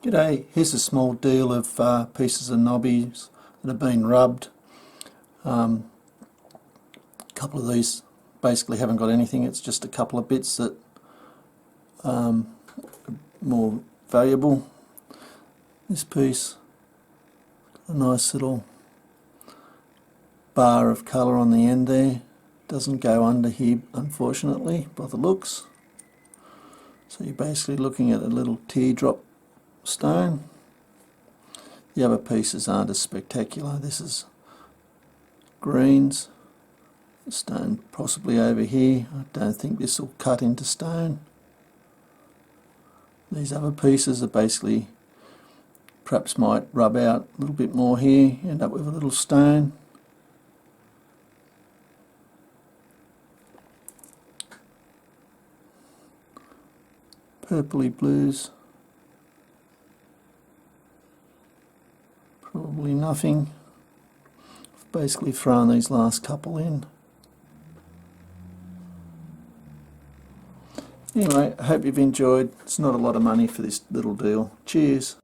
G'day, here's a small deal of pieces of knobbies that have been rubbed. A couple of these basically haven't got anything, it's just a couple of bits that are more valuable. This piece, got a nice little bar of colour on the end there. Doesn't go under here unfortunately by the looks. So you're basically looking at a little teardrop stone. The other pieces aren't as spectacular. This is greens. The stone possibly over here. I don't think this will cut into stone. These other pieces are basically perhaps might rub out a little bit more here, end up with a little stone. Purpley blues. Probably nothing. I've basically thrown these last couple in. Anyway, I hope you've enjoyed. It's not a lot of money for this little deal. Cheers.